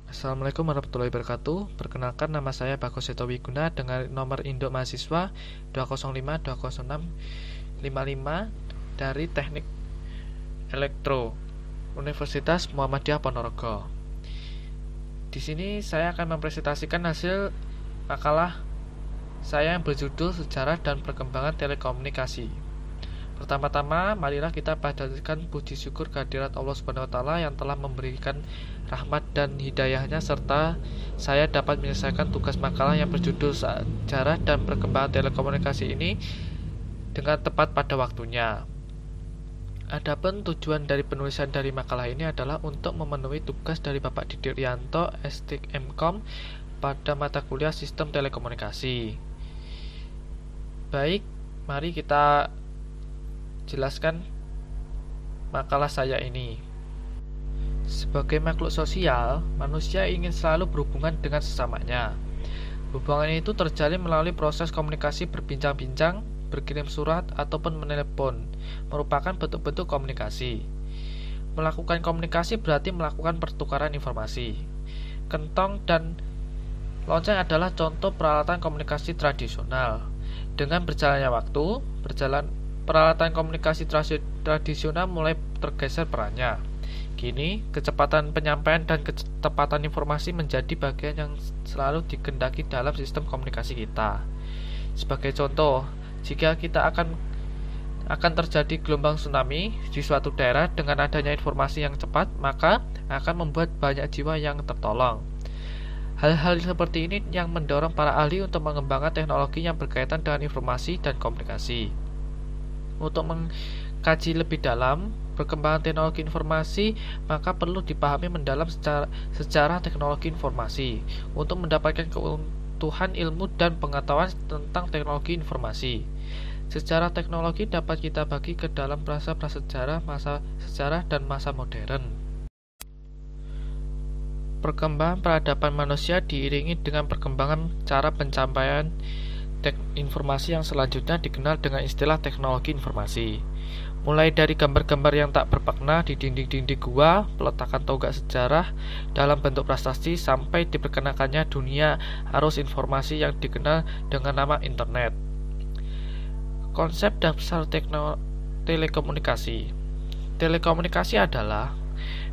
Assalamualaikum warahmatullahi wabarakatuh. Perkenalkan, nama saya Bagus Seto Wiguna dengan nomor induk mahasiswa 205206555 dari Teknik Elektro Universitas Muhammadiyah Ponorogo. Di sini saya akan mempresentasikan hasil makalah saya yang berjudul Sejarah dan Perkembangan Telekomunikasi. Pertama-tama, marilah kita panjatkan puji syukur kehadirat Allah Subhanahu wa Ta'ala yang telah memberikan rahmat dan hidayahnya serta saya dapat menyelesaikan tugas makalah yang berjudul Sejarah dan Perkembangan Telekomunikasi ini dengan tepat pada waktunya. Adapun tujuan dari penulisan dari makalah ini adalah untuk memenuhi tugas dari Bapak Didik Rianto, S.Tik M.Com pada mata kuliah Sistem Telekomunikasi. Baik, mari kita jelaskan makalah saya ini. Sebagai makhluk sosial, manusia ingin selalu berhubungan dengan sesamanya. Hubungan itu terjalin melalui proses komunikasi berbincang-bincang, berkirim surat, ataupun menelepon, merupakan bentuk-bentuk komunikasi. Melakukan komunikasi berarti melakukan pertukaran informasi. Kentong dan lonceng adalah contoh peralatan komunikasi tradisional. Dengan berjalannya waktu, peralatan komunikasi tradisional mulai tergeser perannya. Kini, kecepatan penyampaian dan ketepatan informasi menjadi bagian yang selalu dikehendaki dalam sistem komunikasi kita. Sebagai contoh, jika kita akan terjadi gelombang tsunami di suatu daerah dengan adanya informasi yang cepat, maka akan membuat banyak jiwa yang tertolong. Hal-hal seperti ini yang mendorong para ahli untuk mengembangkan teknologi yang berkaitan dengan informasi dan komunikasi. Untuk mengkaji lebih dalam perkembangan teknologi informasi, maka perlu dipahami mendalam sejarah teknologi informasi untuk mendapatkan keutuhan ilmu dan pengetahuan tentang teknologi informasi. Sejarah teknologi dapat kita bagi ke dalam masa prasejarah, masa sejarah, dan masa modern. Perkembangan peradaban manusia diiringi dengan perkembangan cara pencapaian informasi yang selanjutnya dikenal dengan istilah teknologi informasi. Mulai dari gambar-gambar yang tak bermakna di dinding-dinding gua, peletakan tonggak sejarah dalam bentuk prasasti, sampai diperkenalkannya dunia arus informasi yang dikenal dengan nama internet. Konsep dasar telekomunikasi. Telekomunikasi adalah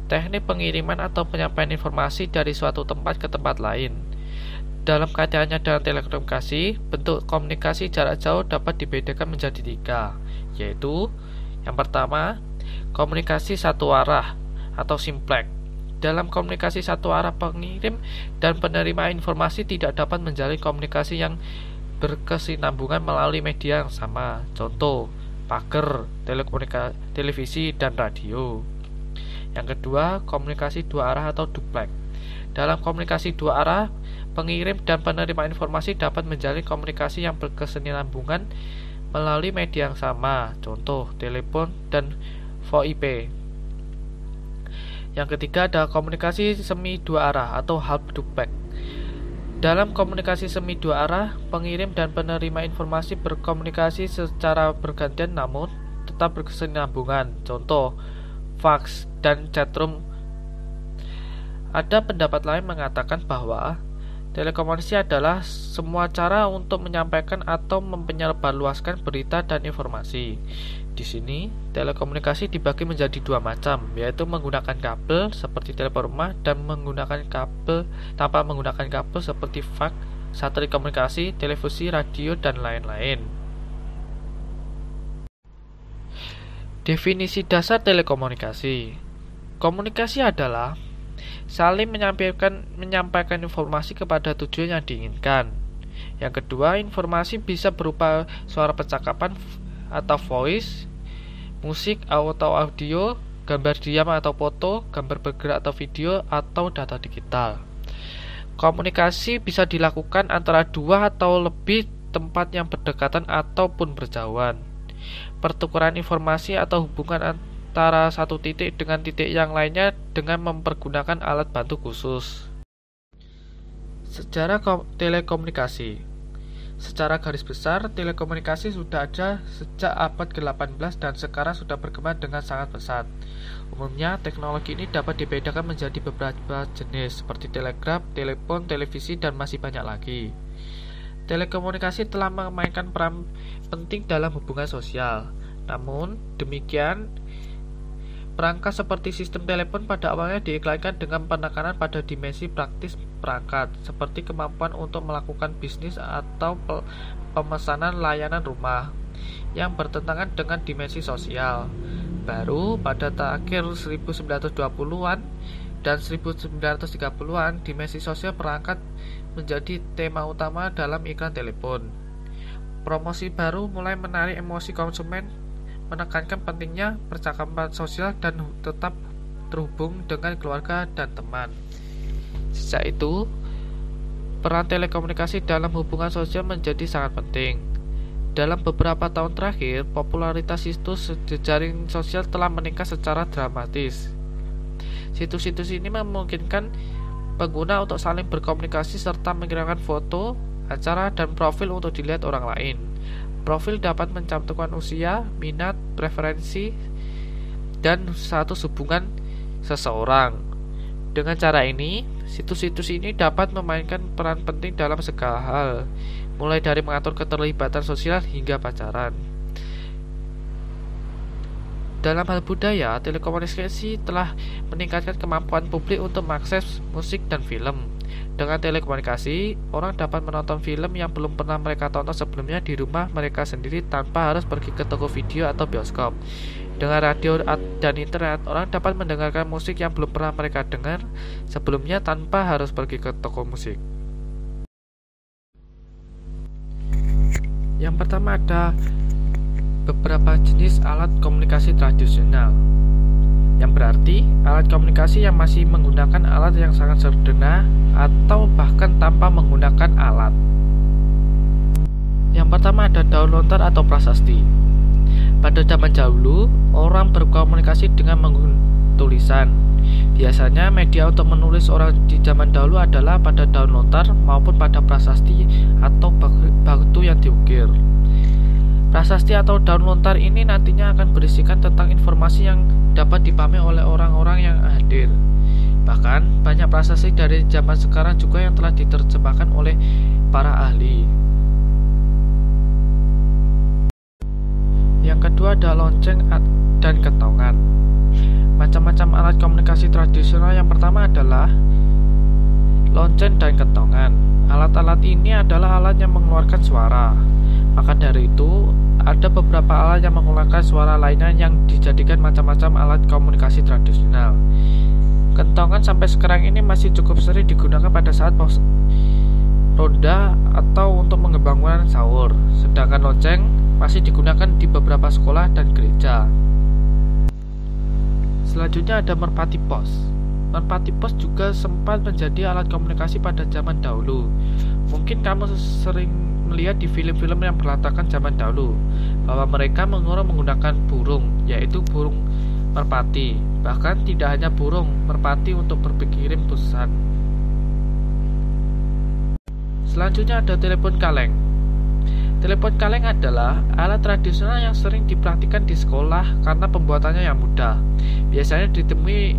teknik pengiriman atau penyampaian informasi dari suatu tempat ke tempat lain. Dalam kaitannya dengan telekomunikasi, bentuk komunikasi jarak jauh dapat dibedakan menjadi 3, yaitu yang pertama, komunikasi satu arah atau simplex. Dalam komunikasi satu arah, pengirim dan penerima informasi tidak dapat menjalin komunikasi yang berkesinambungan melalui media yang sama. Contoh, pager, televisi, dan radio. Yang kedua, komunikasi dua arah atau duplex. Dalam komunikasi dua arah, pengirim dan penerima informasi dapat menjalin komunikasi yang berkesinambungan melalui media yang sama, contoh telepon dan VoIP. Yang ketiga ada komunikasi semi dua arah atau half duplex. Dalam komunikasi semi dua arah, pengirim dan penerima informasi berkomunikasi secara bergantian namun tetap berkesinambungan, contoh fax dan chatroom. Ada pendapat lain mengatakan bahwa telekomunikasi adalah semua cara untuk menyampaikan atau menyebarluaskan berita dan informasi. Di sini, telekomunikasi dibagi menjadi 2 macam, yaitu menggunakan kabel seperti telepon rumah dan menggunakan kabel tanpa menggunakan kabel seperti fax, satelit komunikasi, televisi, radio, dan lain-lain. Definisi dasar telekomunikasi. Komunikasi adalah saling menyampaikan informasi kepada tujuan yang diinginkan. Yang kedua, informasi bisa berupa suara percakapan atau voice, musik atau audio, gambar diam atau foto, gambar bergerak atau video, atau data digital. Komunikasi bisa dilakukan antara 2 atau lebih tempat yang berdekatan ataupun berjauhan. Pertukaran informasi atau hubungan antara satu titik dengan titik yang lainnya dengan mempergunakan alat bantu khusus. Sejarah telekomunikasi. Secara garis besar, telekomunikasi sudah ada sejak abad ke-18 dan sekarang sudah berkembang dengan sangat pesat. Umumnya, teknologi ini dapat dibedakan menjadi beberapa jenis, seperti telegraf, telepon, televisi, dan masih banyak lagi. Telekomunikasi telah memainkan peran penting dalam hubungan sosial. Namun, demikian, perangkat seperti sistem telepon pada awalnya diiklankan dengan penekanan pada dimensi praktis perangkat, seperti kemampuan untuk melakukan bisnis atau pemesanan layanan rumah, yang bertentangan dengan dimensi sosial. Baru pada akhir 1920-an dan 1930-an, dimensi sosial perangkat menjadi tema utama dalam iklan telepon. Promosi baru mulai menarik emosi konsumen, menekankan pentingnya percakapan sosial dan tetap terhubung dengan keluarga dan teman. Sejak itu, peran telekomunikasi dalam hubungan sosial menjadi sangat penting. Dalam beberapa tahun terakhir, popularitas situs jejaring sosial telah meningkat secara dramatis. Situs-situs ini memungkinkan pengguna untuk saling berkomunikasi serta mengirimkan foto, acara, dan profil untuk dilihat orang lain. Profil dapat mencantumkan usia, minat, preferensi, dan status hubungan seseorang. Dengan cara ini, situs-situs ini dapat memainkan peran penting dalam segala hal, mulai dari mengatur keterlibatan sosial hingga pacaran. Dalam hal budaya, telekomunikasi telah meningkatkan kemampuan publik untuk mengakses musik dan film. Dengan telekomunikasi, orang dapat menonton film yang belum pernah mereka tonton sebelumnya di rumah mereka sendiri tanpa harus pergi ke toko video atau bioskop. Dengan radio dan internet, orang dapat mendengarkan musik yang belum pernah mereka dengar sebelumnya tanpa harus pergi ke toko musik. Yang pertama ada beberapa jenis alat komunikasi tradisional, yang berarti alat komunikasi yang masih menggunakan alat yang sangat sederhana atau bahkan tanpa menggunakan alat. Yang pertama ada daun lontar atau prasasti. Pada zaman dahulu, orang berkomunikasi dengan menggunakan tulisan. Biasanya media untuk menulis orang di zaman dahulu adalah pada daun lontar maupun pada prasasti atau batu yang diukir. Prasasti atau daun lontar ini nantinya akan berisikan tentang informasi yang dapat dipahami oleh orang-orang yang hadir. Bahkan, banyak prasasti dari zaman sekarang juga yang telah diterjemahkan oleh para ahli. Yang kedua ada lonceng dan kentongan. Macam-macam alat komunikasi tradisional yang pertama adalah lonceng dan kentongan. Alat-alat ini adalah alat yang mengeluarkan suara. Maka dari itu, ada beberapa alat yang mengeluarkan suara lainnya yang dijadikan macam-macam alat komunikasi tradisional. Kentongan sampai sekarang ini masih cukup sering digunakan pada saat ronda atau untuk mengembangkan sahur. Sedangkan lonceng masih digunakan di beberapa sekolah dan gereja. Selanjutnya ada merpati pos. Merpati pos juga sempat menjadi alat komunikasi pada zaman dahulu. Mungkin kamu sering melihat di film-film yang berlatarkan zaman dahulu bahwa mereka menggunakan burung, yaitu burung merpati. Bahkan tidak hanya burung merpati untuk berkirim pesan. Selanjutnya ada telepon kaleng. Telepon kaleng adalah alat tradisional yang sering dipraktikkan di sekolah karena pembuatannya yang mudah. Biasanya ditemui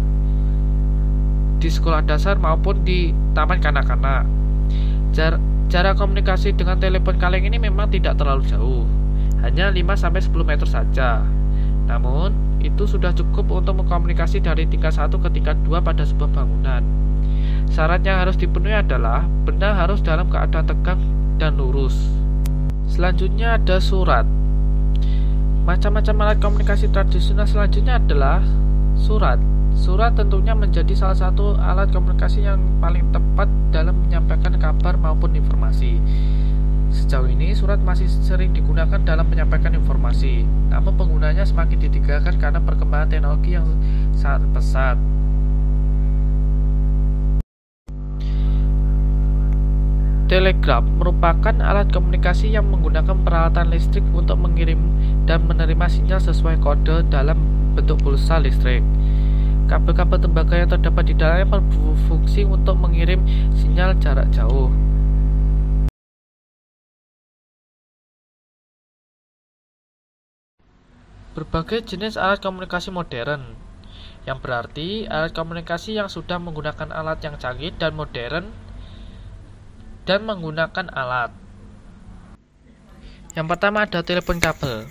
di sekolah dasar maupun di taman kanak-kanak. Jarak komunikasi dengan telepon kaleng ini memang tidak terlalu jauh, hanya 5-10 meter saja. Namun, itu sudah cukup untuk mengkomunikasi dari tingkat 1 ke tingkat 2 pada sebuah bangunan. Syarat yang harus dipenuhi adalah benda harus dalam keadaan tegak dan lurus. Selanjutnya ada surat. Macam-macam alat komunikasi tradisional selanjutnya adalah surat. Surat tentunya menjadi salah satu alat komunikasi yang paling tepat dalam menyampaikan kabar maupun informasi. Sejauh ini, surat masih sering digunakan dalam menyampaikan informasi, namun penggunanya semakin ditinggalkan karena perkembangan teknologi yang sangat pesat. Telegraf merupakan alat komunikasi yang menggunakan peralatan listrik untuk mengirim dan menerima sinyal sesuai kode dalam bentuk pulsa listrik. Kabel-kabel tembaga yang terdapat di dalamnya berfungsi untuk mengirim sinyal jarak jauh. Berbagai jenis alat komunikasi modern, yang berarti alat komunikasi yang sudah menggunakan alat yang canggih dan modern dan menggunakan alat. Yang pertama ada telepon kabel.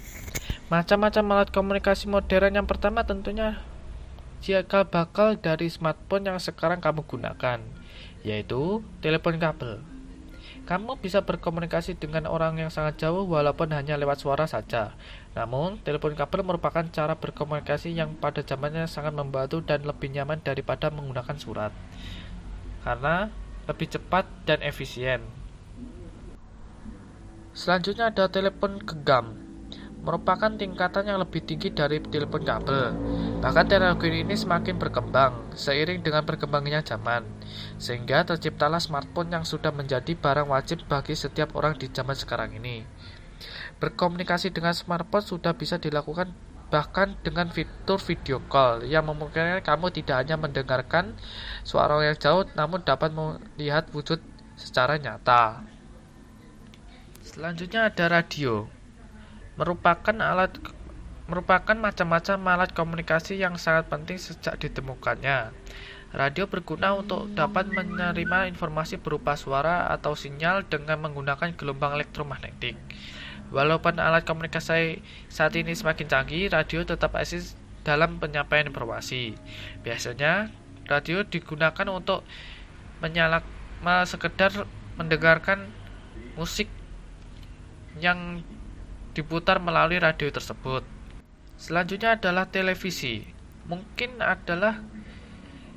Macam-macam alat komunikasi modern yang pertama tentunya cikal bakal dari smartphone yang sekarang kamu gunakan, yaitu telepon kabel. Kamu bisa berkomunikasi dengan orang yang sangat jauh walaupun hanya lewat suara saja. Namun, telepon kabel merupakan cara berkomunikasi yang pada zamannya sangat membantu dan lebih nyaman daripada menggunakan surat, karena lebih cepat dan efisien. Selanjutnya ada telepon genggam, merupakan tingkatan yang lebih tinggi dari telepon kabel. Bahkan teknologi ini semakin berkembang seiring dengan berkembangnya zaman, sehingga terciptalah smartphone yang sudah menjadi barang wajib bagi setiap orang di zaman sekarang ini. Berkomunikasi dengan smartphone sudah bisa dilakukan bahkan dengan fitur video call yang memungkinkan kamu tidak hanya mendengarkan suara yang jauh, namun dapat melihat wujud secara nyata. Selanjutnya ada radio, merupakan macam-macam alat komunikasi yang sangat penting sejak ditemukannya. Radio berguna untuk dapat menerima informasi berupa suara atau sinyal dengan menggunakan gelombang elektromagnetik. Walaupun alat komunikasi saat ini semakin canggih, radio tetap eksis dalam penyampaian informasi. Biasanya, radio digunakan untuk sekedar mendengarkan musik yang diputar melalui radio tersebut. Selanjutnya adalah televisi. Mungkin adalah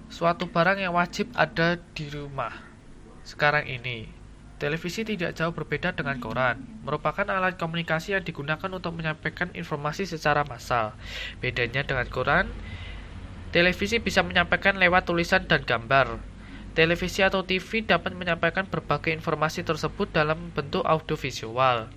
suatu barang yang wajib ada di rumah sekarang ini. Televisi tidak jauh berbeda dengan koran, merupakan alat komunikasi yang digunakan untuk menyampaikan informasi secara massal. Bedanya dengan koran, televisi bisa menyampaikan lewat tulisan dan gambar. Televisi atau TV dapat menyampaikan berbagai informasi tersebut dalam bentuk audiovisual.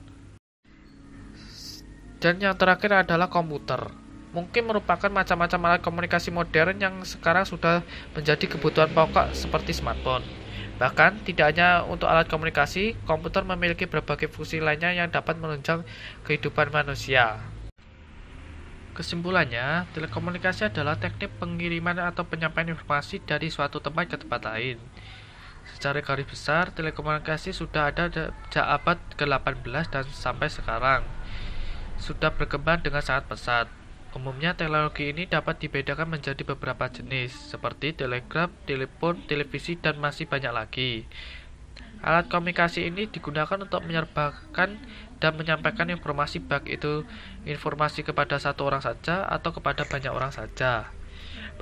Dan yang terakhir adalah komputer. Mungkin merupakan macam-macam alat komunikasi modern yang sekarang sudah menjadi kebutuhan pokok seperti smartphone. Bahkan, tidak hanya untuk alat komunikasi, komputer memiliki berbagai fungsi lainnya yang dapat menunjang kehidupan manusia. Kesimpulannya, telekomunikasi adalah teknik pengiriman atau penyampaian informasi dari suatu tempat ke tempat lain. Secara garis besar, telekomunikasi sudah ada sejak abad ke-18 dan sampai sekarang sudah berkembang dengan sangat pesat. Umumnya teknologi ini dapat dibedakan menjadi beberapa jenis, seperti telegraf, telepon, televisi, dan masih banyak lagi. Alat komunikasi ini digunakan untuk menyerbakan dan menyampaikan informasi, baik itu informasi kepada satu orang saja atau kepada banyak orang saja.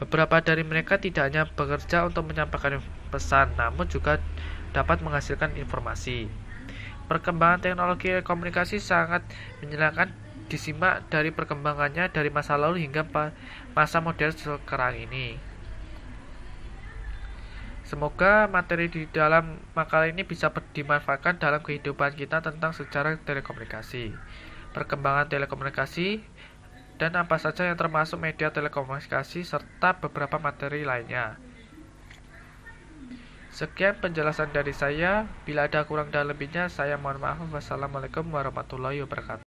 Beberapa dari mereka tidak hanya bekerja untuk menyampaikan pesan, namun juga dapat menghasilkan informasi. Perkembangan teknologi komunikasi sangat menyenangkan disimak dari perkembangannya dari masa lalu hingga masa modern sekarang ini. Semoga materi di dalam makalah ini bisa dimanfaatkan dalam kehidupan kita tentang sejarah telekomunikasi, perkembangan telekomunikasi, dan apa saja yang termasuk media telekomunikasi serta beberapa materi lainnya. Sekian penjelasan dari saya. Bila ada kurang dan lebihnya, saya mohon maaf. Wassalamualaikum warahmatullahi wabarakatuh.